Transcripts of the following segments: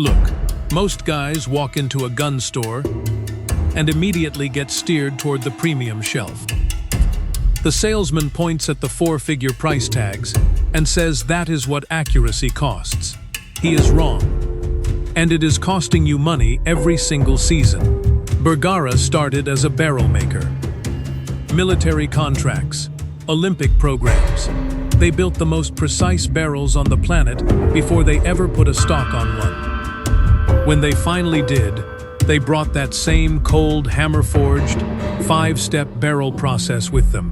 Look, most guys walk into a gun store and immediately get steered toward the premium shelf. The salesman points at the four-figure price tags and says that is what accuracy costs. He is wrong. And it is costing you money every single season. Bergara started as a barrel maker. Military contracts, Olympic programs. They built the most precise barrels on the planet before they ever put a stock on one. When they finally did, they brought that same cold, hammer-forged, five-step barrel process with them.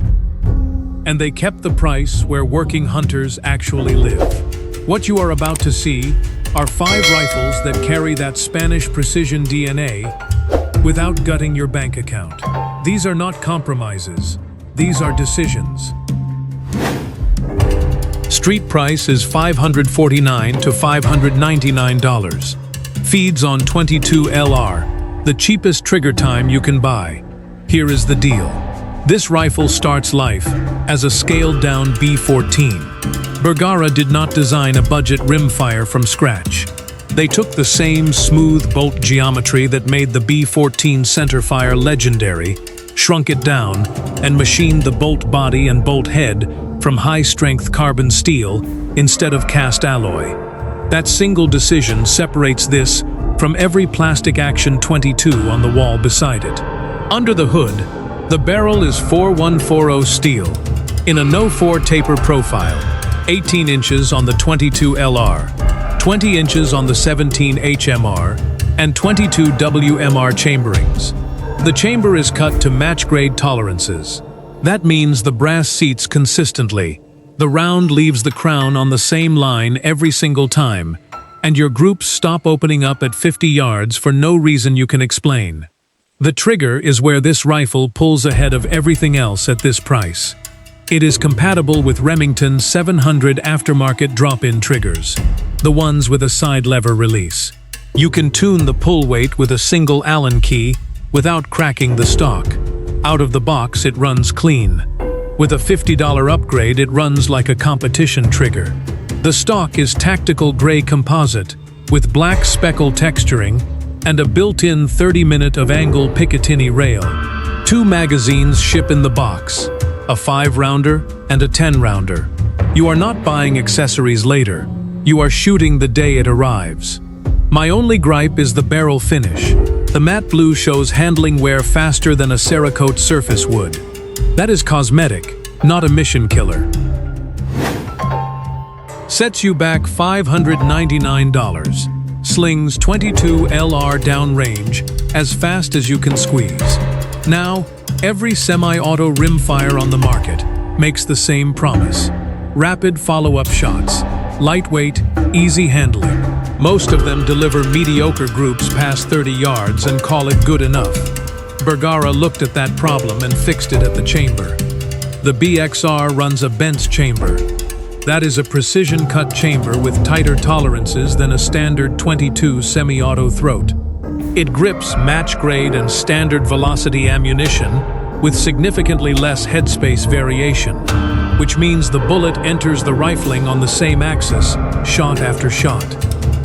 And they kept the price where working hunters actually live. What you are about to see are 5 rifles that carry that Spanish precision DNA without gutting your bank account. These are not compromises. These are decisions. Street price is $549 to $599. Feeds on 22 LR, the cheapest trigger time you can buy. Here is the deal. This rifle starts life as a scaled-down B-14. Bergara did not design a budget rimfire from scratch. They took the same smooth bolt geometry that made the B-14 centerfire legendary, shrunk it down, and machined the bolt body and bolt head from high-strength carbon steel instead of cast alloy. That single decision separates this from every plastic action 22 on the wall beside it. Under the hood, the barrel is 4140 steel, in a no-4 taper profile, 18 inches on the 22 LR, 20 inches on the 17 HMR, and 22 WMR chamberings. The chamber is cut to match-grade tolerances. That means the brass seats consistently. The round leaves the crown on the same line every single time, and your groups stop opening up at 50 yards for no reason you can explain. The trigger is where this rifle pulls ahead of everything else at this price. It is compatible with Remington 700 aftermarket drop-in triggers, the ones with a side lever release. You can tune the pull weight with a single Allen key without cracking the stock. Out of the box, it runs clean. With a $50 upgrade, it runs like a competition trigger. The stock is tactical gray composite with black speckle texturing and a built-in 30-minute of angle Picatinny rail. 2 magazines ship in the box, a 5-rounder and a 10-rounder. You are not buying accessories later. You are shooting the day it arrives. My only gripe is the barrel finish. The matte blue shows handling wear faster than a Cerakote surface would. That is cosmetic, not a mission killer. Sets you back $599. Slings 22 LR downrange as fast as you can squeeze. Now, every semi-auto rimfire on the market makes the same promise. Rapid follow-up shots, lightweight, easy handling. Most of them deliver mediocre groups past 30 yards and call it good enough. Bergara looked at that problem and fixed it at the chamber. The BXR runs a Bent's chamber. That is a precision-cut chamber with tighter tolerances than a standard 22 semi-auto throat. It grips match-grade and standard velocity ammunition with significantly less headspace variation, which means the bullet enters the rifling on the same axis, shot after shot.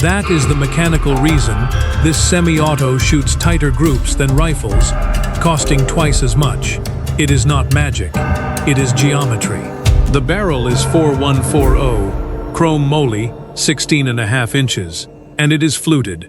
That is the mechanical reason this semi-auto shoots tighter groups than rifles, costing twice as much. It is not magic, it is geometry. The barrel is 4140, chrome moly, 16.5 inches, and it is fluted.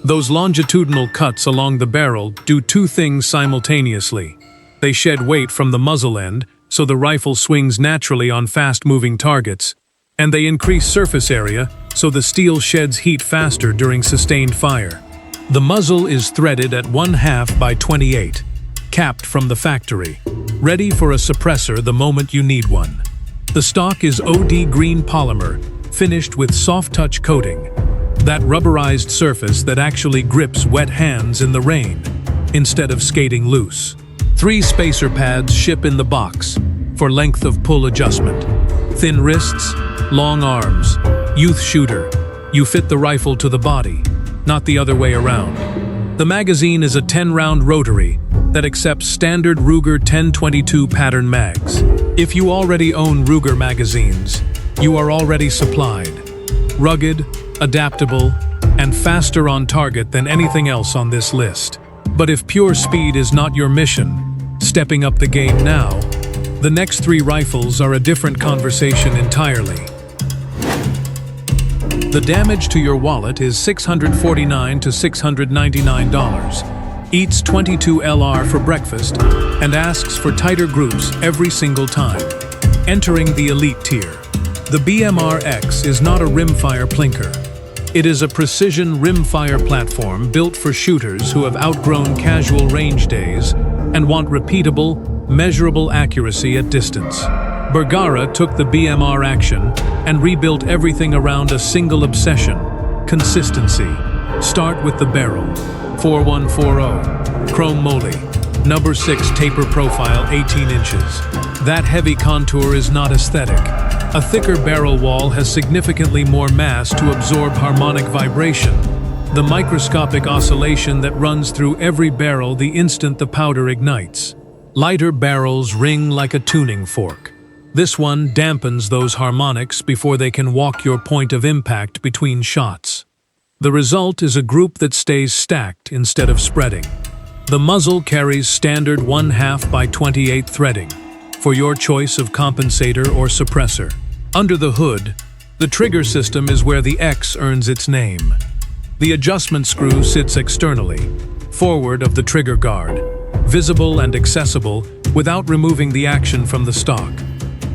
Those longitudinal cuts along the barrel do 2 things simultaneously. They shed weight from the muzzle end, so the rifle swings naturally on fast-moving targets, and they increase surface area, so the steel sheds heat faster during sustained fire. The muzzle is threaded at 1/2 by 28, capped from the factory, ready for a suppressor the moment you need one. The stock is OD green polymer, finished with soft-touch coating, that rubberized surface that actually grips wet hands in the rain, instead of skating loose. 3 spacer pads ship in the box, for length of pull adjustment. Thin wrists, long arms, youth shooter. You fit the rifle to the body, not the other way around. The magazine is a 10-round rotary that accepts standard Ruger 1022 pattern mags. If you already own Ruger magazines, you are already supplied. Rugged, adaptable, and faster on target than anything else on this list. But if pure speed is not your mission, stepping up the game now, the next 3 rifles are a different conversation entirely. The damage to your wallet is $649 to $699. Eats 22 LR for breakfast and asks for tighter groups every single time. Entering the elite tier. The BMR-X is not a rimfire plinker. It is a precision rimfire platform built for shooters who have outgrown casual range days and want repeatable, measurable accuracy at distance. Bergara took the BMR action and rebuilt everything around a single obsession: consistency. Start with the barrel. 4140, chrome moly, number 6 taper profile, 18 inches. That heavy contour is not aesthetic. A thicker barrel wall has significantly more mass to absorb harmonic vibration, the microscopic oscillation that runs through every barrel the instant the powder ignites. Lighter barrels ring like a tuning fork. This one dampens those harmonics before they can walk your point of impact between shots. The result is a group that stays stacked instead of spreading. The muzzle carries standard 1/2 by 28 threading, for your choice of compensator or suppressor. Under the hood, the trigger system is where the X earns its name. The adjustment screw sits externally, forward of the trigger guard, visible and accessible without removing the action from the stock.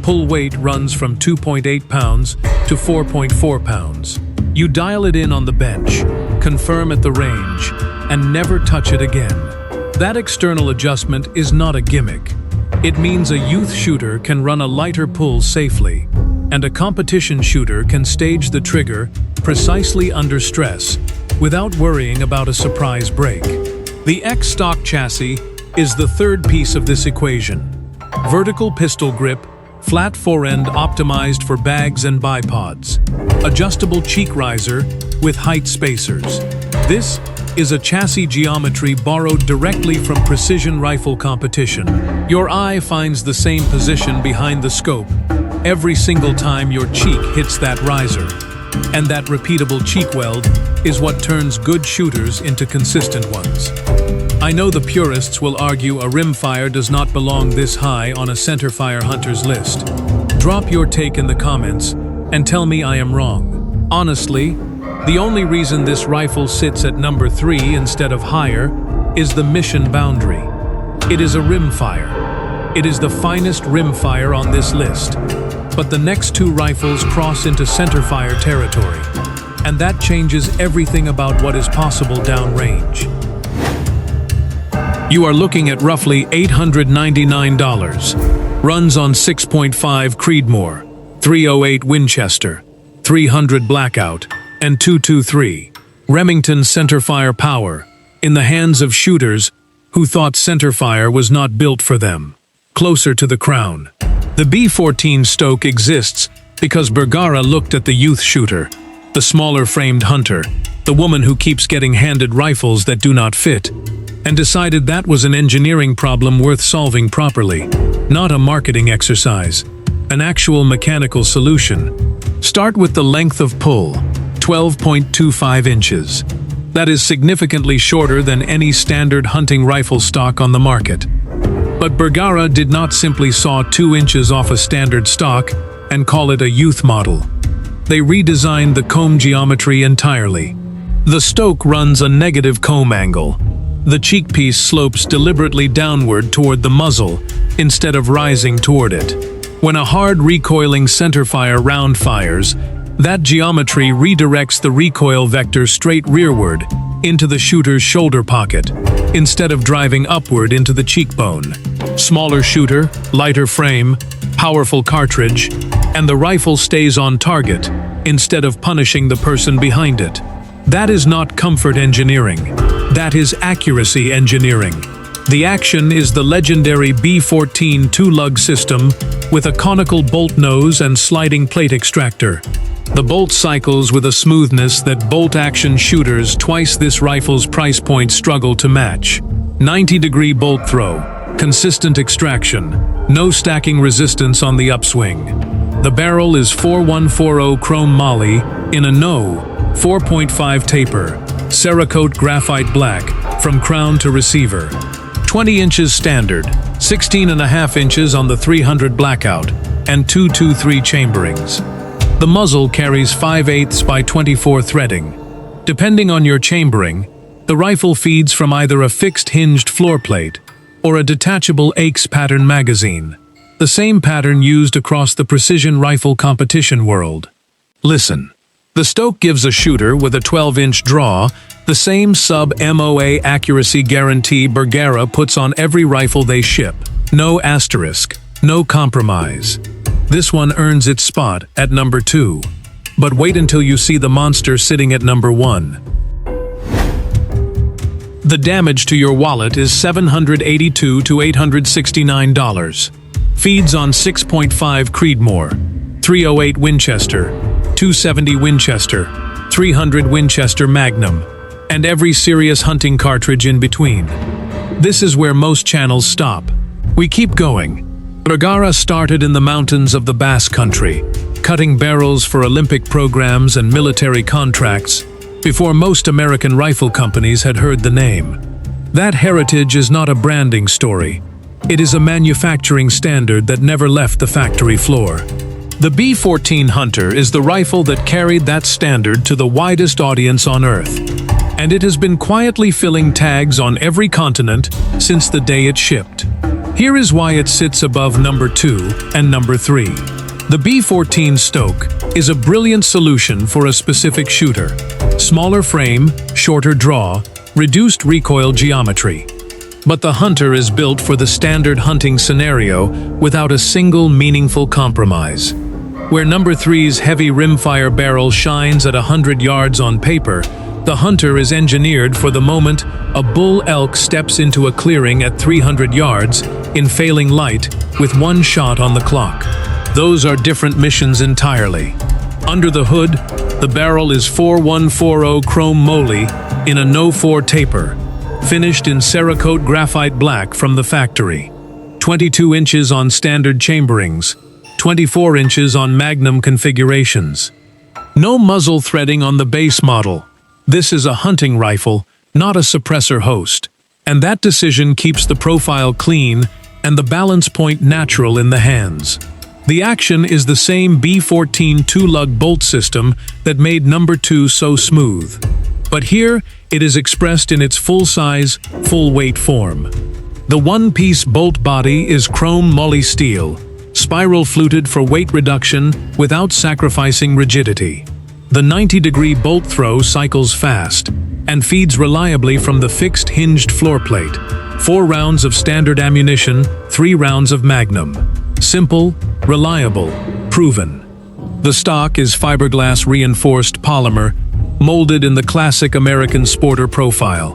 Pull weight runs from 2.8 pounds to 4.4 pounds. You dial it in on the bench, confirm at the range, and never touch it again. That external adjustment is not a gimmick. It means a youth shooter can run a lighter pull safely, and a competition shooter can stage the trigger precisely under stress without worrying about a surprise break. The X stock chassis is the third piece of this equation. Vertical pistol grip, flat forend optimized for bags and bipods. Adjustable cheek riser with height spacers. This is a chassis geometry borrowed directly from precision rifle competition. Your eye finds the same position behind the scope every single time your cheek hits that riser. And that repeatable cheek weld is what turns good shooters into consistent ones. I know the purists will argue a rimfire does not belong this high on a centerfire hunter's list. Drop your take in the comments and tell me I am wrong. Honestly, the only reason this rifle sits at number 3 instead of higher is the mission boundary. It is a rimfire. It is the finest rimfire on this list. But the next 2 rifles cross into centerfire territory, and that changes everything about what is possible downrange. You are looking at roughly $899. Runs on 6.5 Creedmoor, 308 Winchester, 300 Blackout, and 223 Remington centerfire power in the hands of shooters who thought centerfire was not built for them. Closer to the crown. The B-14 Stoke exists because Bergara looked at the youth shooter, the smaller framed hunter, the woman who keeps getting handed rifles that do not fit, and decided that was an engineering problem worth solving properly, not a marketing exercise, an actual mechanical solution. Start with the length of pull, 12.25 inches. That is significantly shorter than any standard hunting rifle stock on the market. But Bergara did not simply saw 2 inches off a standard stock and call it a youth model. They redesigned the comb geometry entirely. The Stoke runs a negative comb angle. The cheek piece slopes deliberately downward toward the muzzle instead of rising toward it. When a hard recoiling centerfire round fires, that geometry redirects the recoil vector straight rearward into the shooter's shoulder pocket, instead of driving upward into the cheekbone. Smaller shooter, lighter frame, powerful cartridge, and the rifle stays on target, instead of punishing the person behind it. That is not comfort engineering. That is accuracy engineering. The action is the legendary B-14 two-lug system with a conical bolt nose and sliding plate extractor. The bolt cycles with a smoothness that bolt-action shooters twice this rifle's price point struggle to match. 90-degree bolt throw, consistent extraction, no stacking resistance on the upswing. The barrel is 4140 chrome moly in a no 4.5 taper, Cerakote graphite black, from crown to receiver. 20 inches standard, 16.5 inches on the 300 blackout, and 223 chamberings. The muzzle carries 5/8 by 24 threading. Depending on your chambering, the rifle feeds from either a fixed hinged floor plate or a detachable AIX pattern magazine, the same pattern used across the precision rifle competition world. Listen. The Stoke gives a shooter with a 12-inch draw the same sub-MOA accuracy guarantee Bergara puts on every rifle they ship. No asterisk, no compromise. This one earns its spot at number 2. But wait until you see the monster sitting at number 1. The damage to your wallet is $782 to $869. Feeds on 6.5 Creedmoor, 308 Winchester, 270 Winchester, 300 Winchester Magnum, and every serious hunting cartridge in between. This is where most channels stop. We keep going. Bergara started in the mountains of the Basque Country, cutting barrels for Olympic programs and military contracts before most American rifle companies had heard the name. That heritage is not a branding story. It is a manufacturing standard that never left the factory floor. The B-14 Hunter is the rifle that carried that standard to the widest audience on Earth, and it has been quietly filling tags on every continent since the day it shipped. Here is why it sits above number 2 and number 3. The B-14 Stoke is a brilliant solution for a specific shooter. Smaller frame, shorter draw, reduced recoil geometry. But the Hunter is built for the standard hunting scenario without a single meaningful compromise. Where number 3's heavy rimfire barrel shines at 100 yards on paper, the Hunter is engineered for the moment a bull elk steps into a clearing at 300 yards in failing light with one shot on the clock. Those are different missions entirely. Under the hood, the barrel is 4140 chrome moly in a no-4 taper, finished in Cerakote graphite black from the factory. 22 inches on standard chamberings, 24 inches on Magnum configurations. No muzzle threading on the base model. This is a hunting rifle, not a suppressor host, and that decision keeps the profile clean and the balance point natural in the hands. The action is the same B-14 two-lug bolt system that made number 2 so smooth. But here, it is expressed in its full-size, full-weight form. The one-piece bolt body is chrome moly steel, spiral fluted for weight reduction without sacrificing rigidity. The 90-degree bolt throw cycles fast and feeds reliably from the fixed hinged floor plate. 4 rounds of standard ammunition, 3 rounds of Magnum. Simple, reliable, proven. The stock is fiberglass reinforced polymer, molded in the classic American sporter profile.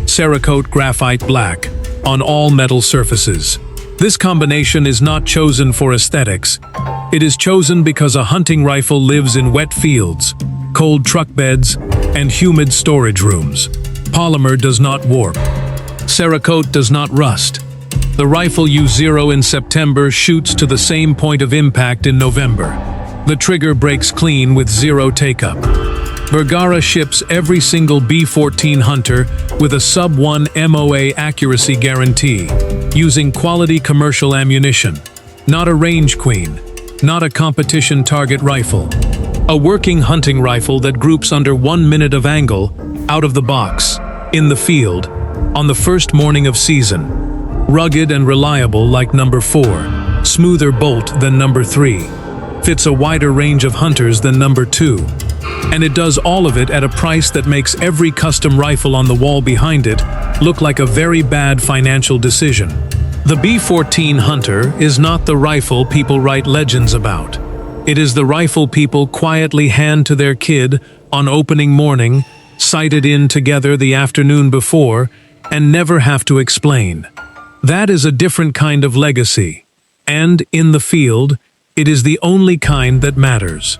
Cerakote graphite black, on all metal surfaces. This combination is not chosen for aesthetics. It is chosen because a hunting rifle lives in wet fields, cold truck beds, and humid storage rooms. Polymer does not warp. Cerakote does not rust. The rifle you zero in September shoots to the same point of impact in November. The trigger breaks clean with zero take-up. Bergara ships every single B-14 Hunter with a sub-1 MOA accuracy guarantee, using quality commercial ammunition. Not a range queen, not a competition target rifle. A working hunting rifle that groups under 1 minute of angle, out of the box, in the field, on the first morning of season. Rugged and reliable like number 4, smoother bolt than number 3, fits a wider range of hunters than number 2. And it does all of it at a price that makes every custom rifle on the wall behind it look like a very bad financial decision. The B-14 Hunter is not the rifle people write legends about. It is the rifle people quietly hand to their kid on opening morning, sight it in together the afternoon before, and never have to explain. That is a different kind of legacy. And, in the field, it is the only kind that matters.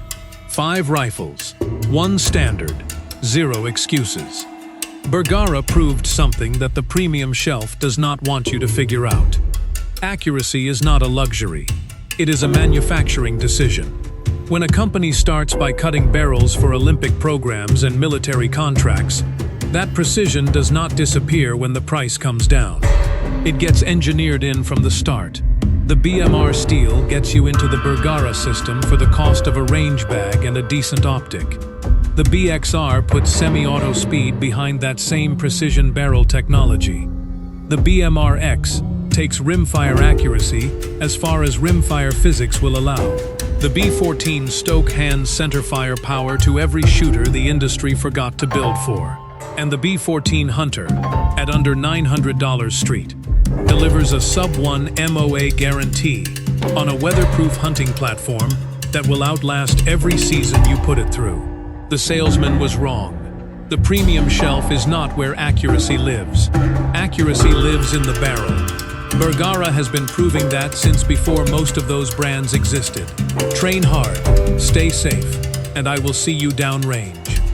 5 rifles, 1 standard, 0 excuses. Bergara proved something that the premium shelf does not want you to figure out. Accuracy is not a luxury. It is a manufacturing decision. When a company starts by cutting barrels for Olympic programs and military contracts, that precision does not disappear when the price comes down. It gets engineered in from the start. The BMR steel gets you into the Bergara system for the cost of a range bag and a decent optic. The BXR puts semi-auto speed behind that same precision barrel technology. The BMR-X takes rimfire accuracy as far as rimfire physics will allow. The B-14 Stoke hands centerfire power to every shooter the industry forgot to build for. And the B-14 Hunter, at under $900 street, delivers a sub-1 MOA guarantee on a weatherproof hunting platform that will outlast every season you put it through. The salesman was wrong. The premium shelf is not where accuracy lives. Accuracy lives in the barrel. Bergara has been proving that since before most of those brands existed. Train hard, stay safe, and I will see you downrange.